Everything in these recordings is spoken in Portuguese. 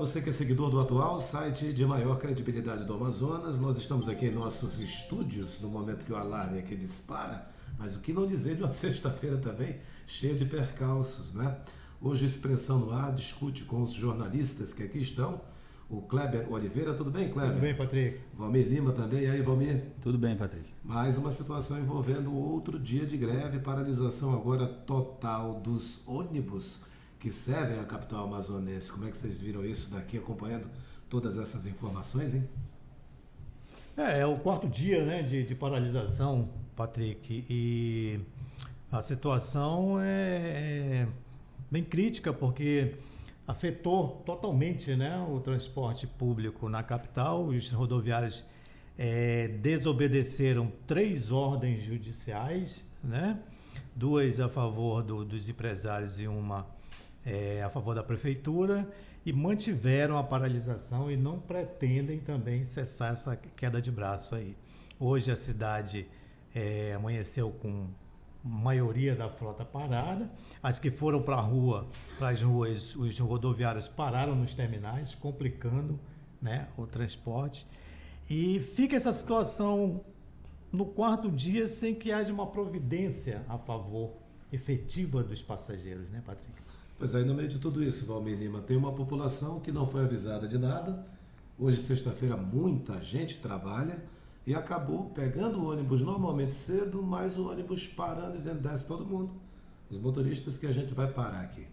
você que é seguidor do Atual, site de maior credibilidade do Amazonas. Nós estamos aqui em nossos estúdios, no momento que o alarme aqui dispara, mas o que não dizer de uma sexta-feira também cheia de percalços, né? Hoje, Expressão no Ar discute com os jornalistas que aqui estão. O Kleber Oliveira, tudo bem, Kleber? Tudo bem, Patrick. Valmir Lima também, e aí, Valmir? Tudo bem, Patrick. Mais uma situação envolvendo outro dia de greve, paralisação agora total dos ônibus que servem a capital amazonense. Como é que vocês viram isso daqui, acompanhando todas essas informações, hein? É o quarto dia, né, de paralisação, Patrick, e a situação é bem crítica, porque afetou totalmente, né, o transporte público na capital. Os rodoviários desobedeceram 3 ordens judiciais, né, 2 a favor dos empresários e uma a favor da prefeitura, e mantiveram a paralisação e não pretendem também cessar essa queda de braço aí. Hoje a cidade amanheceu com maioria da frota parada. As que foram para as ruas, os rodoviários pararam nos terminais, complicando, né, o transporte. E fica essa situação no quarto dia sem que haja uma providência a favor efetiva dos passageiros, né, Patrick? Pois aí, no meio de tudo isso, Valmir Lima, tem uma população que não foi avisada de nada. Hoje, sexta-feira, muita gente trabalha e acabou pegando o ônibus normalmente cedo, mas o ônibus parando e dizendo: desce todo mundo. Os motoristas que a gente vai parar aqui.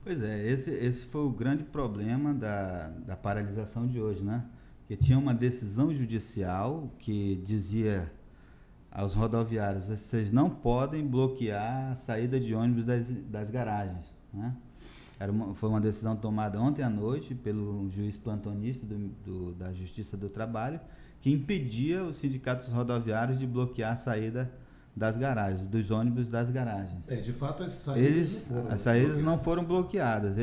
Pois é, esse foi o grande problema da paralisação de hoje, né? Que tinha uma decisão judicial que dizia aos rodoviários: vocês não podem bloquear a saída de ônibus das garagens, né? Foi uma decisão tomada ontem à noite pelo juiz plantonista da Justiça do Trabalho, que impedia os sindicatos rodoviários de bloquear a saída das garagens, dos ônibus das garagens. De fato, as saídas não foram bloqueadas.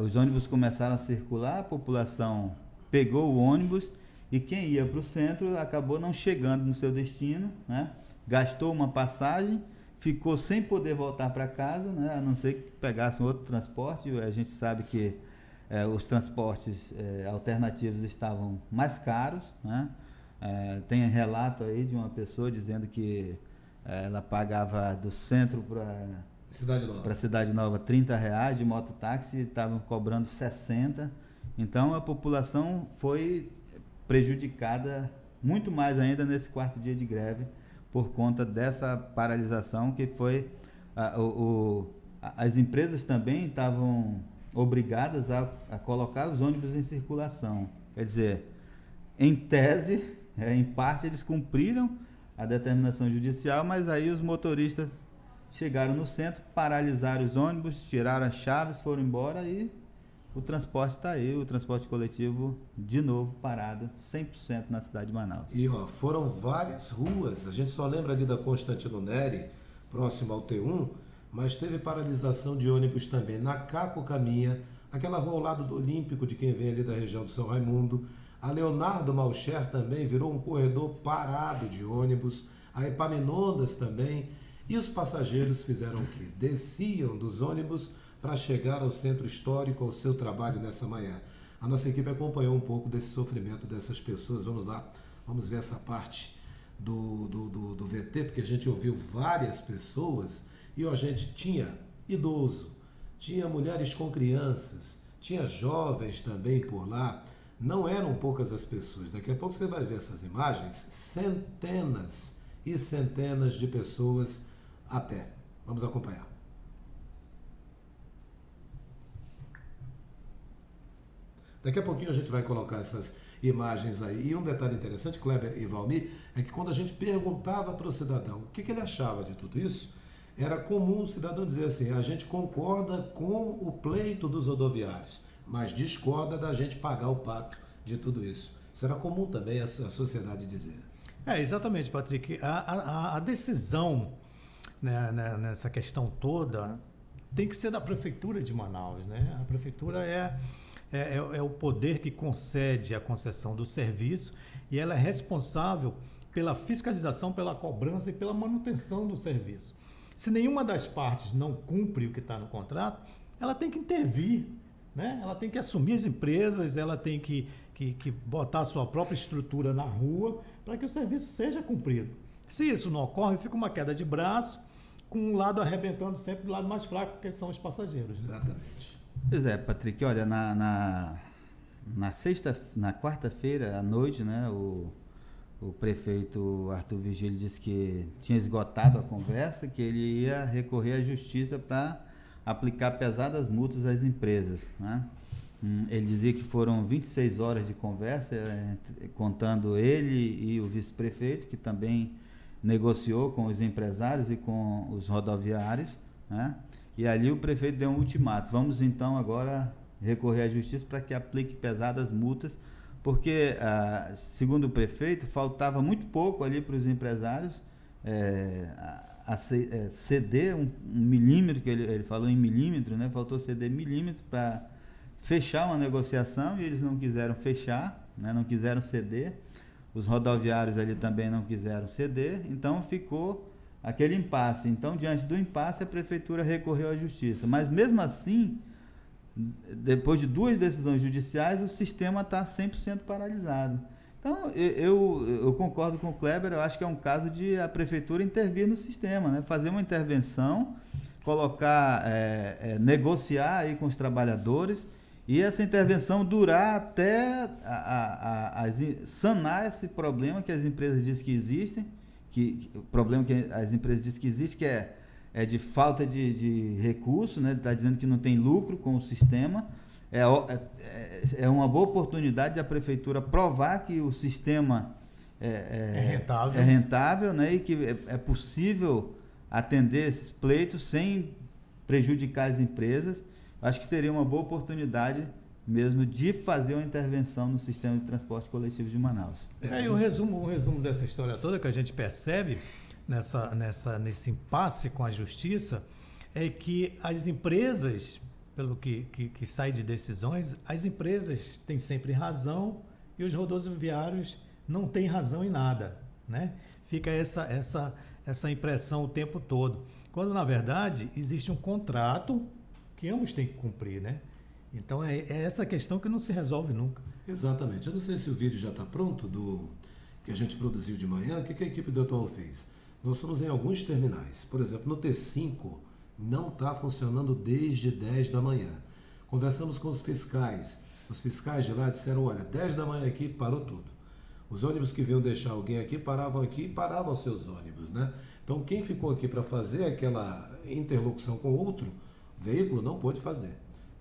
Os ônibus começaram a circular, a população pegou o ônibus e quem ia para o centro acabou não chegando no seu destino, né? Gastou uma passagem, ficou sem poder voltar para casa, né? A não ser que pegasse um outro transporte. A gente sabe que os transportes alternativos estavam mais caros, né? Tem relato aí de uma pessoa dizendo que ela pagava do centro para Cidade Nova R$30 de mototáxi e estavam cobrando 60. Então a população foi prejudicada muito mais ainda nesse quarto dia de greve por conta dessa paralisação que foi... As empresas também estavam obrigadas a colocar os ônibus em circulação. Quer dizer, em tese, em parte eles cumpriram a determinação judicial, mas aí os motoristas chegaram no centro, paralisaram os ônibus, tiraram as chaves, foram embora e o transporte está aí, o transporte coletivo de novo parado 100% na cidade de Manaus. E foram várias ruas, a gente só lembra ali da Constantino Neri, próximo ao T1, mas teve paralisação de ônibus também na Caco Caminha, aquela rua ao lado do Olímpico, de quem vem ali da região do São Raimundo. A Leonardo Malcher também virou um corredor parado de ônibus, a Epaminondas também. E os passageiros fizeram o quê? Desciam dos ônibus para chegar ao centro histórico, ao seu trabalho nessa manhã. A nossa equipe acompanhou um pouco desse sofrimento dessas pessoas. Vamos lá, vamos ver essa parte do VT, porque a gente ouviu várias pessoas e a gente tinha idoso, tinha mulheres com crianças, tinha jovens também por lá. Não eram poucas as pessoas. Daqui a pouco você vai ver essas imagens, centenas e centenas de pessoas a pé. Vamos acompanhar. Daqui a pouquinho a gente vai colocar essas imagens aí. E um detalhe interessante, Kleber e Valmir, é que quando a gente perguntava para o cidadão o que ele achava de tudo isso, era comum o cidadão dizer assim: a gente concorda com o pleito dos rodoviários, mas discorda da gente pagar o pato de tudo isso. Isso era comum também a sociedade dizer. Exatamente, Patrick. A decisão, né, nessa questão toda tem que ser da Prefeitura de Manaus, né? A Prefeitura é o poder que concede a concessão do serviço e ela é responsável pela fiscalização, pela cobrança e pela manutenção do serviço. Se nenhuma das partes não cumpre o que está no contrato, ela tem que intervir né? Ela tem que assumir as empresas, ela tem que botar a sua própria estrutura na rua para que o serviço seja cumprido. Se isso não ocorre, fica uma queda de braço, com um lado arrebentando sempre do lado mais fraco, que são os passageiros. Né? Exatamente. Pois é, Patrick, olha, na quarta-feira à noite, né, o prefeito Arthur Vigílio disse que tinha esgotado a conversa, que ele ia recorrer à justiça para aplicar pesadas multas às empresas, né? Ele dizia que foram 26 horas de conversa, contando ele e o vice-prefeito, que também negociou com os empresários e com os rodoviários, né? E ali o prefeito deu um ultimato: vamos então agora recorrer à justiça para que aplique pesadas multas, porque, segundo o prefeito, faltava muito pouco ali para os empresários ceder um milímetro, que ele falou em milímetro, né? Faltou ceder milímetro para fechar uma negociação, e eles não quiseram fechar, né? Não quiseram ceder. Os rodoviários ali também não quiseram ceder, então ficou aquele impasse. Então, diante do impasse, a prefeitura recorreu à justiça. Mas mesmo assim, depois de 2 decisões judiciais, o sistema está 100% paralisado. Então, eu concordo com o Kleber, eu acho que é um caso de a prefeitura intervir no sistema, né? Fazer uma intervenção, colocar, negociar aí com os trabalhadores, e essa intervenção durar até sanar esse problema que as empresas dizem que existem, o problema que as empresas dizem que existe, que é de falta de recursos, né? Está dizendo que não tem lucro com o sistema. É uma boa oportunidade da prefeitura provar que o sistema é rentável, né? E que é possível atender esses pleitos sem prejudicar as empresas. Acho que seria uma boa oportunidade mesmo de fazer uma intervenção no sistema de transporte coletivo de Manaus. E um resumo dessa história toda que a gente percebe nesse impasse com a justiça é que as empresas, pelo que sai de decisões, as empresas têm sempre razão e os rodoviários não têm razão em nada, né? Fica essa impressão o tempo todo, quando na verdade existe um contrato que ambos têm que cumprir, né? Então é essa questão que não se resolve nunca. Exatamente. Eu não sei se o vídeo já está pronto que a gente produziu de manhã. O que a equipe do Atual fez? Nós fomos em alguns terminais. Por exemplo, no T5 não está funcionando desde 10 da manhã. Conversamos com os fiscais. Os fiscais de lá disseram: olha, 10 da manhã aqui parou tudo. Os ônibus que vinham deixar alguém aqui paravam seus ônibus, né? Então quem ficou aqui para fazer aquela interlocução com outro veículo não pôde fazer.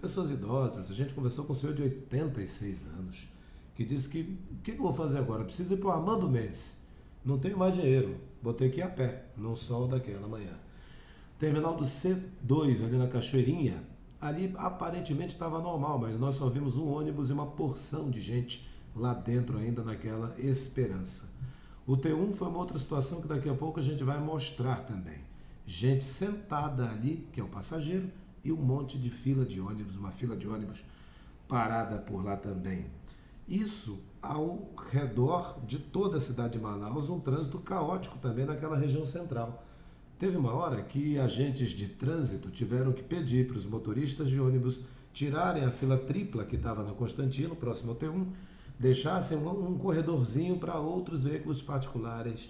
Pessoas idosas, a gente conversou com um senhor de 86 anos, que disse que: o que eu vou fazer agora? Preciso ir para o Armando Mendes. Não tenho mais dinheiro, vou ter que ir a pé, no sol daquela manhã. Terminal do C2, ali na Cachoeirinha, ali aparentemente estava normal, mas nós só vimos um ônibus e uma porção de gente lá dentro ainda naquela esperança. O T1 foi uma outra situação que daqui a pouco a gente vai mostrar também. Gente sentada ali, que é o passageiro, e um monte de fila de ônibus, uma fila de ônibus parada por lá também. Isso ao redor de toda a cidade de Manaus, um trânsito caótico também naquela região central. Teve uma hora que agentes de trânsito tiveram que pedir para os motoristas de ônibus tirarem a fila tripla que estava na Constantino, próximo ao T1, deixassem um corredorzinho para outros veículos particulares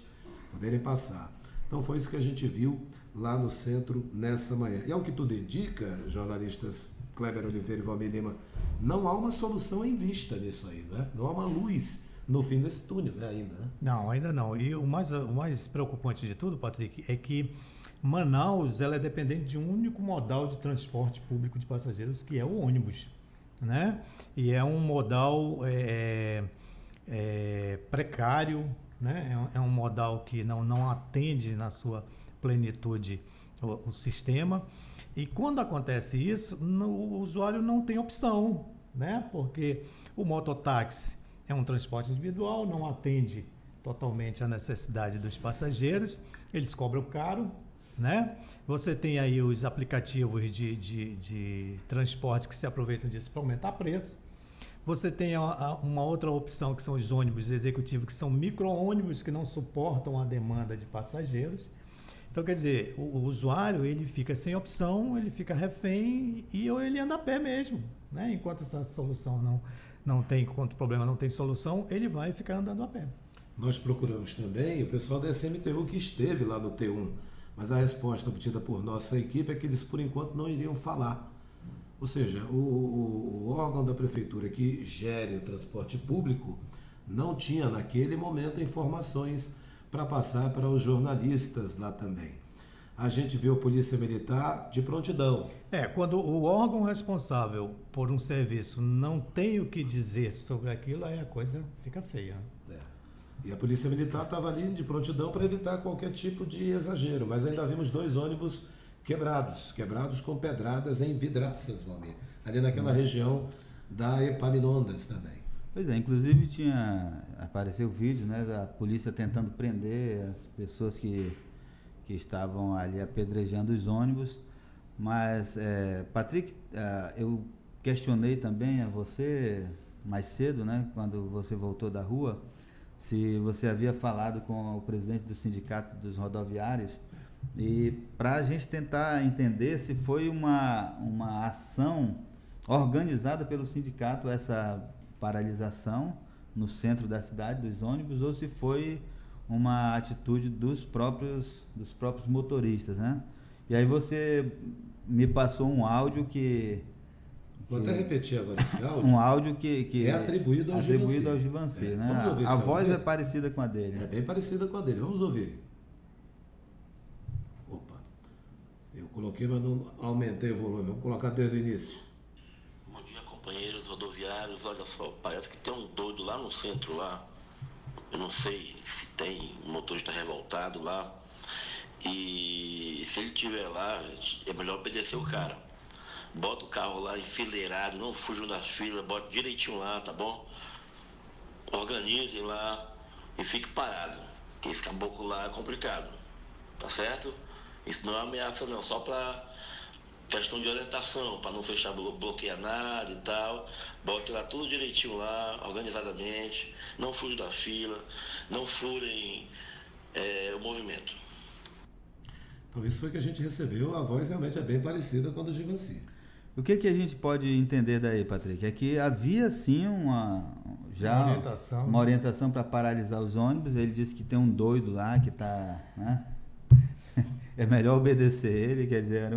poderem passar. Então foi isso que a gente viu lá no centro nessa manhã. E ao que tudo indica, jornalistas Kleber Oliveira e Valmir Lima, não há uma solução em vista nisso aí, né? Não há uma luz no fim desse túnel, né, ainda, né? Não, ainda não. E o mais preocupante de tudo, Patrick, é que Manaus ela é dependente de um único modal de transporte público de passageiros, que é o ônibus, né? E é um modal precário, né? É um modal que não atende na sua plenitude o sistema. E quando acontece isso, o usuário não tem opção, né? Porque o mototáxi é um transporte individual, não atende totalmente a necessidade dos passageiros, eles cobram caro, né? Você tem aí os aplicativos de transporte que se aproveitam disso para aumentar preço. Você tem uma outra opção, que são os ônibus executivos, que são micro-ônibus que não suportam a demanda de passageiros. Então, quer dizer, o usuário ele fica sem opção, ele fica refém ou ele anda a pé mesmo, né? Enquanto essa solução não tem, enquanto o problema não tem solução, ele vai ficar andando a pé. Nós procuramos também o pessoal da SMTU que esteve lá no T1, mas a resposta obtida por nossa equipe é que eles, por enquanto, não iriam falar. Ou seja, o órgão da prefeitura que gere o transporte público não tinha, naquele momento, informações para passar para os jornalistas lá também. A gente viu a Polícia Militar de prontidão. Quando o órgão responsável por um serviço não tem o que dizer sobre aquilo, aí a coisa fica feia. E a Polícia Militar estava ali de prontidão para evitar qualquer tipo de exagero, mas ainda vimos 2 ônibus quebrados com pedradas em vidraças, Valmir, ali naquela região da Epaminondas também. Pois é, inclusive apareceu vídeo, né, da polícia tentando prender as pessoas que estavam ali apedrejando os ônibus, mas, Patrick, eu questionei também a você mais cedo, né, quando você voltou da rua, se você havia falado com o presidente do Sindicato dos Rodoviários, e para a gente tentar entender se foi uma ação organizada pelo sindicato, essa paralisação no centro da cidade dos ônibus, ou se foi uma atitude dos próprios motoristas, né? E aí você me passou um áudio Vou até repetir agora esse áudio. Um áudio que é atribuído ao Givanci, né? Vamos ouvir a voz é parecida com a dele. É bem parecida com a dele. Vamos ouvir. Opa. Eu coloquei, mas não aumentei o volume. Vamos colocar desde o início. Bom dia, companheiros rodoviários. Olha só, parece que tem um doido lá no centro lá. Eu não sei se tem um motorista revoltado lá. E se ele estiver lá, é melhor obedecer o cara. Bota o carro lá enfileirado, não fujam da fila, bota direitinho lá, tá bom? Organizem lá e fique parado, porque esse caboclo lá é complicado, tá certo? Isso não é ameaça não, só para questão de orientação, para não fechar, bloquear nada e tal. Bote lá tudo direitinho lá, organizadamente, não fujam da fila, não furem o movimento. Então isso foi que a gente recebeu, a voz realmente é bem parecida com a do Givanci. O que a gente pode entender daí, Patrick? É que havia sim uma orientação para paralisar os ônibus. Ele disse que tem um doido lá que está, né? É melhor obedecer ele, quer dizer,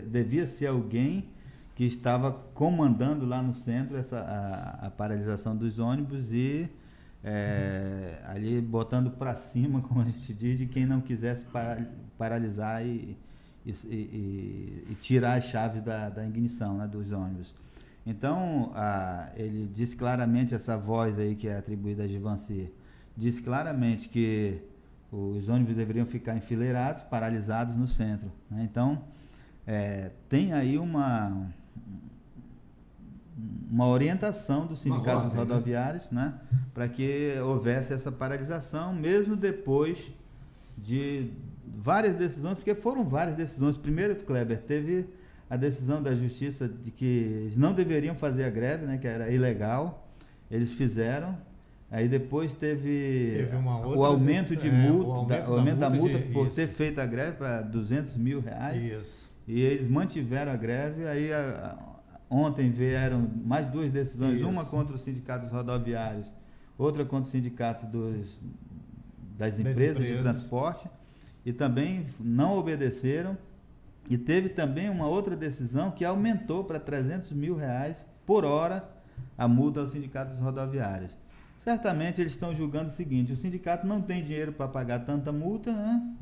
devia ser alguém que estava comandando lá no centro a paralisação dos ônibus e ali botando para cima, como a gente diz, de quem não quisesse paralisar e tirar a chave da ignição, né, dos ônibus. Então, ele disse claramente, essa voz aí que é atribuída a Givanci, disse claramente que os ônibus deveriam ficar enfileirados, paralisados no centro, né? Então, tem aí uma orientação dos sindicatos rodoviários, né, para que houvesse essa paralisação, mesmo depois de várias decisões, porque foram várias decisões. Primeiro, Kleber, teve a decisão da justiça de que eles não deveriam fazer a greve, né, que era ilegal, eles fizeram. Aí depois teve o aumento de multa, o aumento da multa por ter feito a greve para R$200 mil. Isso. E eles mantiveram a greve. Aí ontem vieram mais 2 decisões, uma contra os sindicatos rodoviários, outra contra o sindicato das empresas de transporte, e também não obedeceram. E teve também uma outra decisão que aumentou para R$300 mil por hora a multa aos sindicatos rodoviários. Certamente eles estão julgando o seguinte: o sindicato não tem dinheiro para pagar tanta multa, né?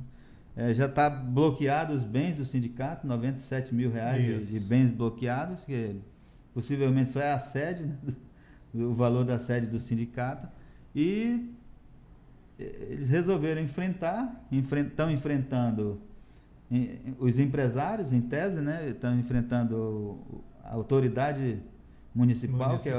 Já está bloqueado os bens do sindicato, R$97 mil de bens bloqueados, que possivelmente só é a sede, né, o valor da sede do sindicato. E eles resolveram estão enfrentando os empresários, em tese, né? Estão enfrentando a autoridade municipal, que é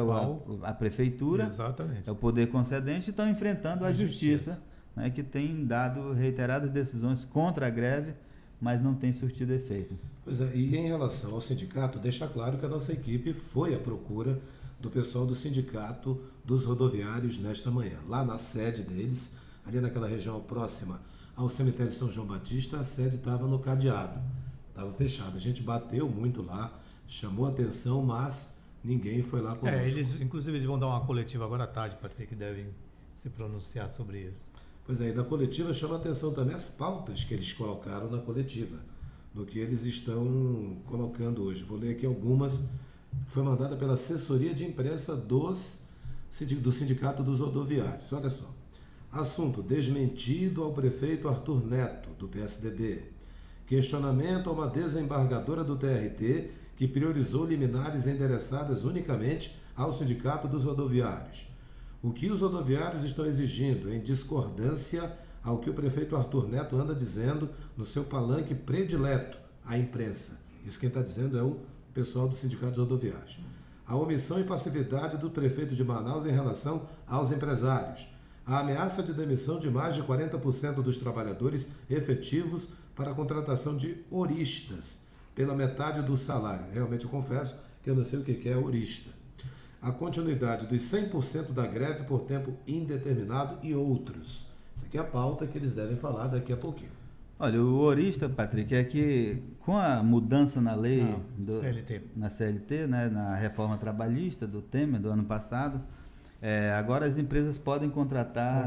a prefeitura. Exatamente. É o poder concedente, e estão enfrentando a justiça, né, que tem dado reiteradas decisões contra a greve, mas não tem surtido efeito. Pois é, e em relação ao sindicato, deixa claro que a nossa equipe foi à procura do pessoal do sindicato dos rodoviários nesta manhã, lá na sede deles, ali naquela região próxima ao cemitério São João Batista, a sede estava no cadeado, estava fechada. A gente bateu muito lá, chamou atenção, mas ninguém foi lá conosco. Inclusive, eles vão dar uma coletiva agora à tarde, Patrick, que devem se pronunciar sobre isso. Pois é, e da coletiva chama atenção também as pautas que eles colocaram na coletiva, do que eles estão colocando hoje. Vou ler aqui algumas, que foi mandada pela assessoria de imprensa do Sindicato dos Rodoviários. Olha só. Assunto: desmentido ao prefeito Arthur Neto, do PSDB. Questionamento a uma desembargadora do TRT que priorizou liminares endereçadas unicamente ao Sindicato dos Rodoviários. O que os rodoviários estão exigindo, em discordância ao que o prefeito Arthur Neto anda dizendo no seu palanque predileto à imprensa. Isso quem está dizendo é o pessoal do Sindicato dos Rodoviários. A omissão e passividade do prefeito de Manaus em relação aos empresários. A ameaça de demissão de mais de 40% dos trabalhadores efetivos para a contratação de horistas, pela metade do salário. Realmente eu confesso que eu não sei o que é horista. A continuidade dos 100% da greve por tempo indeterminado e outros. Isso aqui é a pauta que eles devem falar daqui a pouquinho. Olha, o horista, Patrick, é que com a mudança na lei na CLT, né, na reforma trabalhista do Temer do ano passado, agora as empresas podem contratar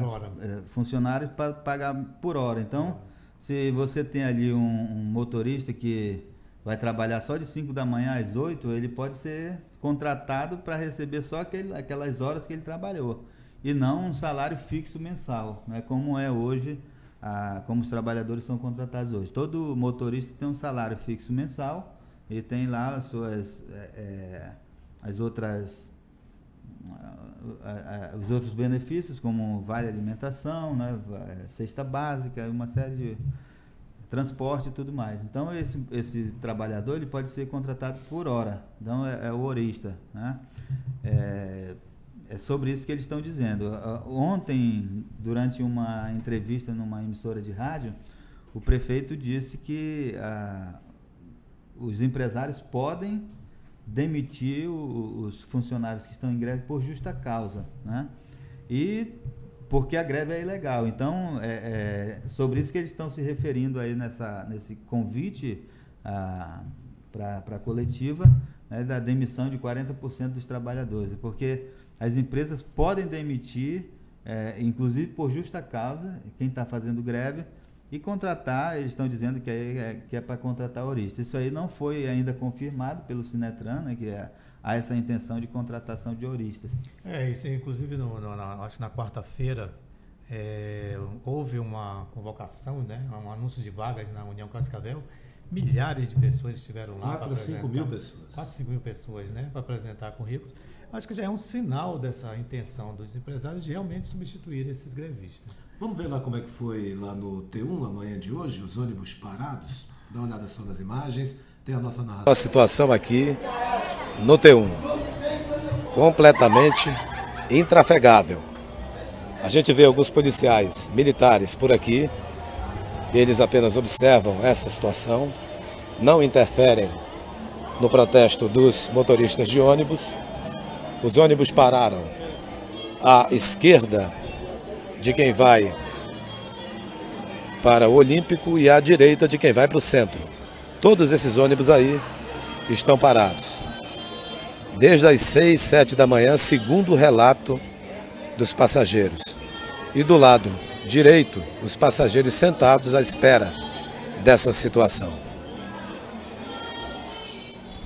funcionários para pagar por hora. Então, se você tem ali um motorista que vai trabalhar só de 5 da manhã às 8, ele pode ser contratado para receber só aquelas horas que ele trabalhou, e não um salário fixo mensal, né, como é hoje, como os trabalhadores são contratados hoje. Todo motorista tem um salário fixo mensal e tem lá os outros benefícios, como vale alimentação, né, cesta básica, uma série de transporte e tudo mais. Então esse trabalhador ele pode ser contratado por hora. Então é o horista, né? É sobre isso que eles estão dizendo. Ontem, durante uma entrevista numa emissora de rádio, o prefeito disse que os empresários podem demitir os funcionários que estão em greve por justa causa, né? E porque a greve é ilegal. Então, sobre isso que eles estão se referindo aí nesse convite para a coletiva, né, da demissão de 40% dos trabalhadores, porque as empresas podem demitir, inclusive por justa causa, quem está fazendo greve, e contratar. Eles estão dizendo que é para contratar horista. Isso aí não foi ainda confirmado pelo Sinetran, né, que há essa intenção de contratação de horistas. Isso, inclusive, acho que na quarta-feira houve uma convocação, né, um anúncio de vagas na União Cascavel. Milhares de pessoas estiveram lá. 4 a 5 mil pessoas. 4 a 5 mil pessoas, né, para apresentar currículos. Acho que já é um sinal dessa intenção dos empresários de realmente substituir esses grevistas. Vamos ver lá como é que foi lá no T1 amanhã de hoje, os ônibus parados. Dá uma olhada só nas imagens, tem a nossa narração. A situação aqui no T1, completamente intrafegável. A gente vê alguns policiais militares por aqui, eles apenas observam essa situação, não interferem no protesto dos motoristas de ônibus. Os ônibus pararam à esquerda de quem vai para o Olímpico e à direita de quem vai para o centro. Todos esses ônibus aí estão parados. Desde as 6, 7 da manhã, segundo o relato dos passageiros. E do lado direito, os passageiros sentados à espera dessa situação.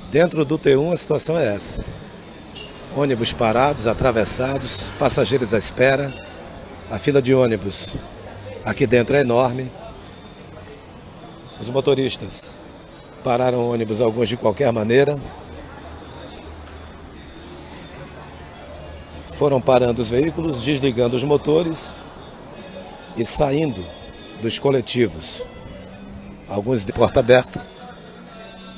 Dentro do T1 a situação é essa. Ônibus parados, atravessados, passageiros à espera. A fila de ônibus aqui dentro é enorme. Os motoristas pararam o ônibus, alguns de qualquer maneira. Foram parando os veículos, desligando os motores e saindo dos coletivos. Alguns de porta aberta,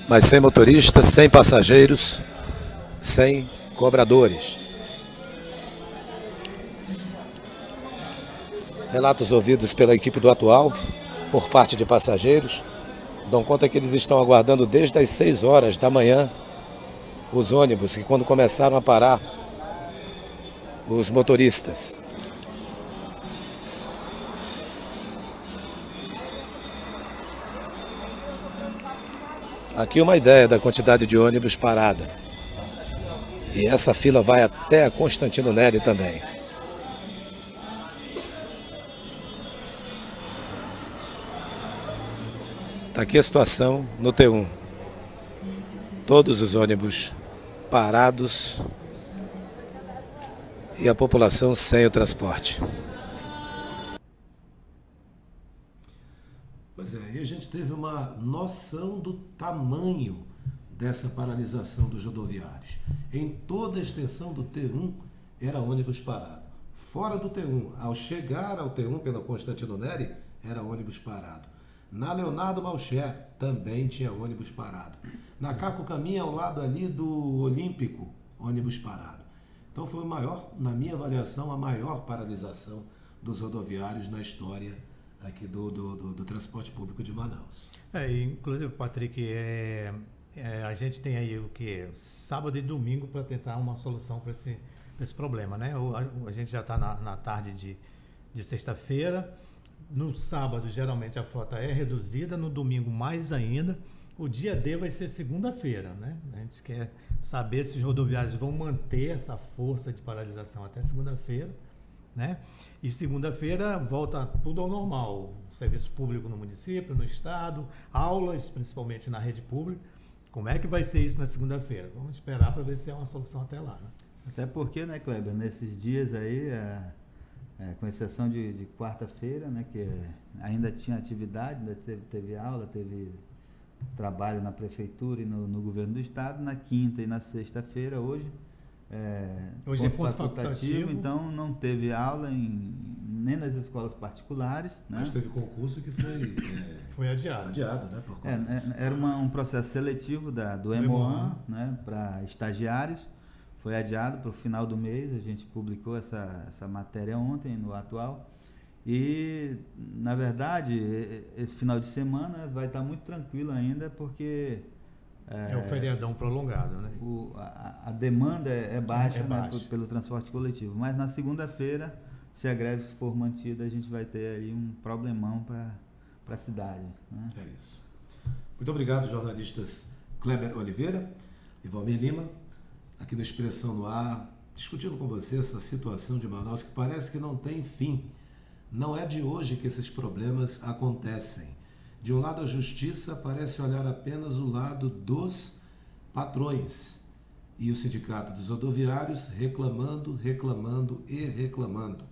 mas sem motoristas, sem passageiros, sem cobradores. Relatos ouvidos pela equipe do Atual, por parte de passageiros, dão conta que eles estão aguardando desde as 6 horas da manhã os ônibus, que quando começaram a parar, os motoristas. Aqui uma ideia da quantidade de ônibus parada. E essa fila vai até a Constantino Neri também. Está aqui a situação no T1. Todos os ônibus parados e a população sem o transporte. Pois é, e a gente teve uma noção do tamanho dessa paralisação dos rodoviários. Em toda a extensão do T1 era ônibus parado. Fora do T1, ao chegar ao T1 pela Constantino Neri, era ônibus parado. Na Leonardo Malcher também tinha ônibus parado. Na Caco Caminha, ao lado ali do Olímpico, ônibus parado. Então foi o maior, na minha avaliação, a maior paralisação dos rodoviários na história aqui do transporte público de Manaus. Inclusive, Patrick, a gente tem aí o que? Sábado e domingo para tentar uma solução para esse problema, né? A gente já está na tarde de sexta-feira. No sábado, geralmente, a frota é reduzida. No domingo, mais ainda. O dia D vai ser segunda-feira, né? A gente quer saber se os rodoviários vão manter essa força de paralisação até segunda-feira, né? E segunda-feira volta tudo ao normal. Serviço público no município, no estado, aulas, principalmente na rede pública. Como é que vai ser isso na segunda-feira? Vamos esperar para ver se há uma solução até lá, né? Até porque, né, Kleber, nesses dias aí, com exceção de quarta-feira, né, que ainda tinha atividade, ainda teve aula, teve trabalho na prefeitura e no governo do estado, na quinta e na sexta-feira, hoje é ponto facultativo, então não teve aula nem nas escolas particulares, né? Mas teve concurso que foi adiado. Né, era um processo seletivo do EMOAN, né, para estagiários. Foi adiado para o final do mês. A gente publicou essa matéria ontem no Atual. E, na verdade, esse final de semana vai estar muito tranquilo ainda, porque é um feriadão prolongado, né? A demanda é baixa, né, pelo transporte coletivo. Mas na segunda-feira, se a greve for mantida, a gente vai ter aí um problemão para a cidade, né? É isso. Muito obrigado, jornalistas Kleber Oliveira e Valmir Lima, aqui no Expressão no Ar, discutindo com você essa situação de Manaus que parece que não tem fim. Não é de hoje que esses problemas acontecem. De um lado, a justiça parece olhar apenas o lado dos patrões e o sindicato dos rodoviários reclamando e reclamando.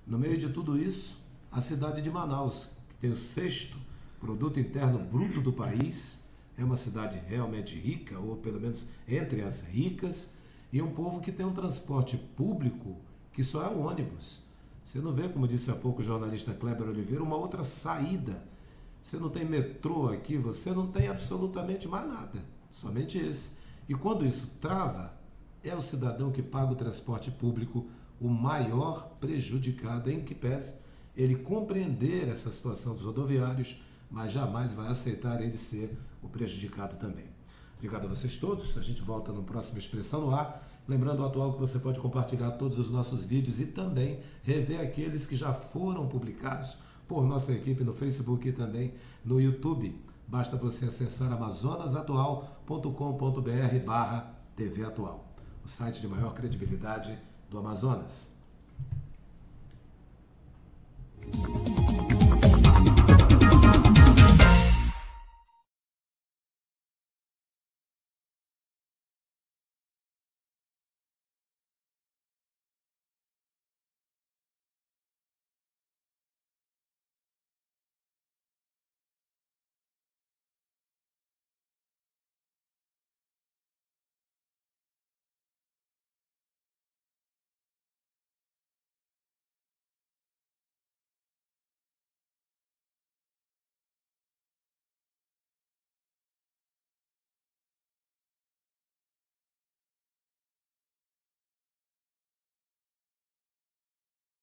No meio de tudo isso, a cidade de Manaus, que tem o 6º produto interno bruto do país, é uma cidade realmente rica, ou pelo menos entre as ricas, e um povo que tem um transporte público que só é o ônibus. Você não vê, como disse há pouco o jornalista Kleber Oliveira, uma outra saída. Você não tem metrô aqui, você não tem absolutamente mais nada, somente esse. E quando isso trava, é o cidadão que paga o transporte público o maior prejudicado, em que pese ele compreender essa situação dos rodoviários, mas jamais vai aceitar ele ser o prejudicado também. Obrigado a vocês todos, a gente volta no próximo Expressão no Ar. Lembrando o Atual que você pode compartilhar todos os nossos vídeos e também rever aqueles que já foram publicados por nossa equipe no Facebook e também no YouTube. Basta você acessar amazonasatual.com.br/TV Atual, o site de maior credibilidade do Amazonas.